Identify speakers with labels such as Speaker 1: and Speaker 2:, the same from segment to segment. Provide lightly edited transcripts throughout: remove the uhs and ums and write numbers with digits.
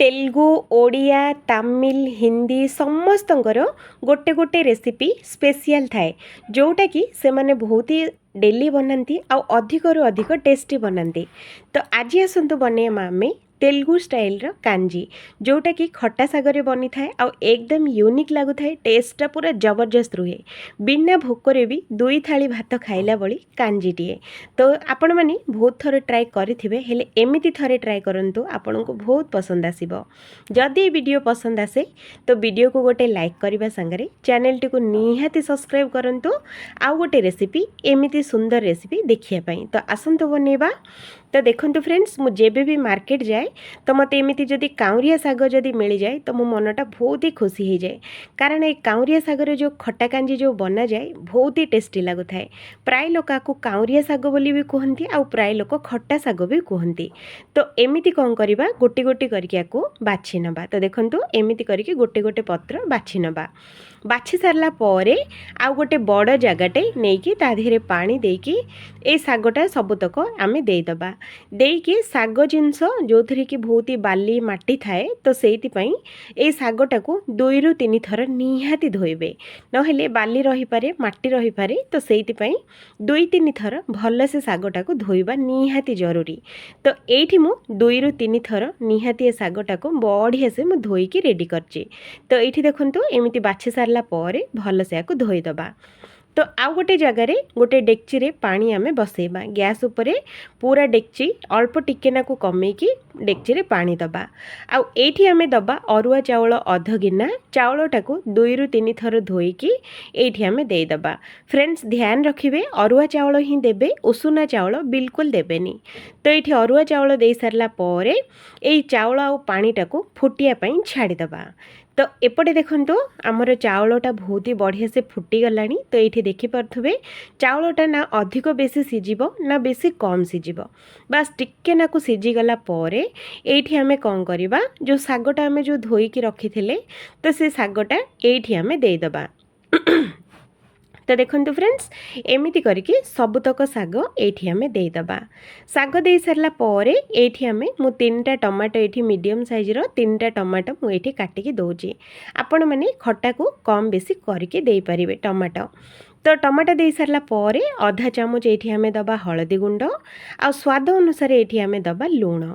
Speaker 1: तेलुगु ओडिया तमिल हिंदी समस्तंकर गोटे गोटे recipe special थाए जोटा कि से माने बहुत ही डेली बनाती आउ अधिक रु अधिक टेस्टी बनाती। तो आज आसतु बनेमा आम तेलुगु स्टाइल रो कांजी जोटा कि खट्टा सागर बनी थाए आउ एकदम यूनिक लगु थाए। टेस्टा पूरा जबरदस्त रुहे। बिना भोकरे भी दुई थाली भात खाइला बड़ी कांजीटीए। तो आपण माने बहुत थर ट्राए करिथिबे हेले एमिति थरे ट्राए करंतु आपनको बहुत पसंद आसीबो। जदि वीडियो पसंद आसे तो वीडियो को गोटे लाइक करबा संगरे चैनल टी को निहाती सब्सक्राइब करंतु। आउ गोटे रेसिपी एमिति सुंदर रेसिपी देखिया पई। तो आसंतु बनेबा। तो देखंतु फ्रेंड्स मु जेबे भी मार्केट जाए तो मते एमिति जदि काउरिया साग जदि मिल जाए तो मो मनटा बहुत ही खुशी हो जाए। कारण ए काउरिया सागर जो खट्टा कांजी जो बना जाए बहुत ही टेस्टी लगु थाए। प्राय लोक को काउरिया साग बोली भी कहती आउ प्राय लोक खट्टा साग भी कहती। तो एमिति कौन करबा गोटी गोटी करके याको बाछि नबा। तो देखंतु एमिति करके गोटे गोटे पत्र बाछि नबा। बाछि सारला परे आउ गोटे बड़ जगाटे नेकी ता धेरे पानी देकी ए सागटा सबुतक आमे देई दबा। देकी साग जिनस जो थरे कि बहुत ही बाली माटी थाए तो सेति पई ए सागटा को 2 रु 3 थर निहाती धोइबे। नहेले बाली रही पारे माटी रही पारे तो सेति पई 2-3 थर भल से सागटा को धोइबा निहाती जरूरी। तो एठी मु 2 रु 3 थर निहाती ए सागटा को बढ़िया से मु धोईकी रेडी करची। तो एठी देखंतु एमिति बाछि सारला परे भल से याको धोई दबा। तो आउ गोटे जगार गोटे डेक्ची रे पानी आमे बसेबा। गैस उपरे पूरा डेक्ची अल्प टिके नाकु कमेकी डेक्ची रे पानी दबा। आउ एठी आमे दबा अरुआ चावल अध गिना चावलटाको 2 रु 3 थर धोईकी एठी आमे देई दबा। फ्रेंड्स ध्यान रखिबे अरुआ चावल ही देबे, उषुना चावल बिल्कुल देबेनी। तो एठी अरुआ चावल देई सारला परे एई चावल आउ पानीटाको फुटिया पई छाड़ी दबा। तो एपटे देखंतु आमर चावलटा बहुत ही बढ़िया से फुटी गलानी। तो ये देखि पार्थुबे चावलटा ना अधिक बेसी सिजिबो ना बेसी कम सिजिबो, बस टिके नाकु सिजी गला परे एठी आमे कोन करिबा जो सागटा आमे जो धोईकी रखिथिले तो से सागटा एठी आमे देई दबा। तो देखंतु फ्रेंड्स एमिति करके सबुतक साग एठी आमे देई दबा। साग देई सारला परे एठी आमे मु 3टा टमाटो एठी मीडियम साइज रो 3टा टमाटो मु एठी काटिकी दोउची। आपण माने खट्टा को कम बेसी करके देई परिबे टमाटो। तो टमाटो देई सारला परे आधा चामच एठी आमे दबा हळदी गुंड आ स्वाद अनुसार एठी आमे दबा लूण।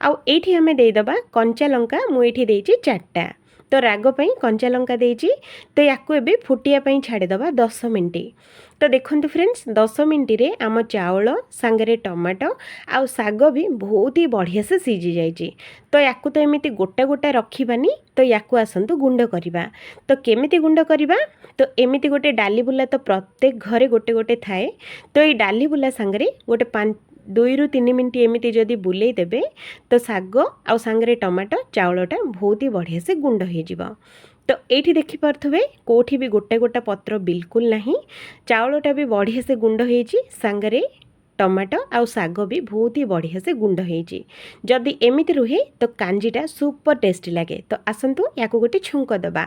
Speaker 1: आ एठी आमे देई दबा कंचा लंका मु एठी देइची 4टा। तो राग पई कंचा लंका देइची। तो याकू एबे फुटिया पई छाड़ी दबा 10 मिनिट। तो देखंतु फ्रेंड्स 10 मिनिट रे आम चावल सांगरे टमाटो आउ साग भी बहुत ही बढ़िया से सीझी जाइची। तो याकू तो एमिति गोटा गोटा रखिबानी। तो याकू आसंतु गुंड करिबा। तो केमिति गुंड करिबा तो एमिति गोटे डाली बुला तो प्रत्येक घरे गोटे गोटे थाए। तो ये डाली बुला सांगरे गोटे 2 रु 3 मिनिट एमिति जदि बुलेई देबे तो साग आउ सांगरे टमाटो चावलटा बहुत ही बढ़िया से गुंड हो जिवो। तो एठी देखि पार्थुबे कोठी भी गोटे गोटा पत्र बिल्कुल नहीं। चावलटा भी बढ़िया से गुंड होईची सांगरे टमाटो आउ साग भी बहुत ही बढ़िया से गुंड होईची। जदि एमिति रुहे तो कांजीटा सुपर टेस्टी लागे। तो आसंतु याको गोटे छुंक दबा।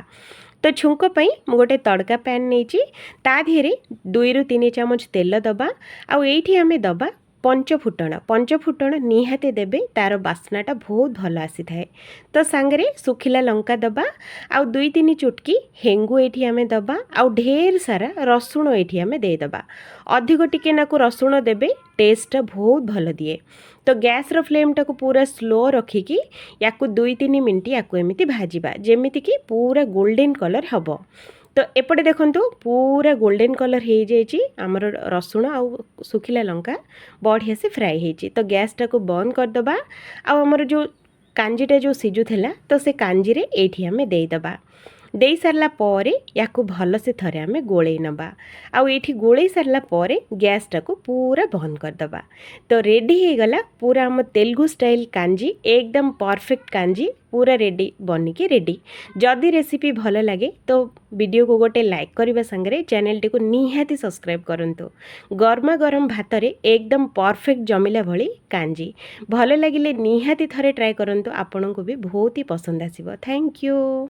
Speaker 1: तो छुंक पई मु गोटे तड़का पैन नेची ता धेरे 2 रु 3 चामच तेल दबा। आउ एठी आमे दबा पंचफुटण निहाते देबे तार बास्नाटा बहुत भल आसी थाए। तो सांगरे सुखिला लंका दबा आउ 2-3 चुटकी हेंगु एठी आमे दबा आउ ढेर सारा रसुण एठी आमे दे दबा। अधिक टिके नाकु रसुण देबे टेस्ट बहुत भल दिए। तो गैस रो फ्लेम टाको पूरा स्लो रखिकी याकु 2-3 मिनिट याकु एमिति भाजिबा जेमिति कि पूरा गोल्डन कलर हबो। तो एपटे देखंतु पूरा गोल्डन कलर हो जाइए आमर रसुण आउ सुखिला लंका बढ़िया से फ्राए होइछि। तो गैस टाको बंद कर दबा। आउ आमर जो कांजीटा जो सिजुथेला तो से कांजी रे एठी हमें देई दबा। देई सारला परे याकु भल से थरे आमे गोळेई नबा। आउ एठी गोळेई सारला परे गैस टाको पूरा बंद कर दबा। तो रेडी हे गला पूरा हम तेलुगु स्टाइल कांजी एकदम परफेक्ट कांजी पूरा रेडी बनिकी रेडी। जदि रेसिपी भल लगे तो वीडियो को गोटे लाइक करबा संगरे चैनल टी को निहाती सब्सक्राइब करंतु। गरमा गरम भात रे एकदम परफेक्ट जमिला भली कांजी भल लागिले निहाती थरे ट्राई करंतु। आपनको भी बहुत ही पसंद आसीबो। Thank you.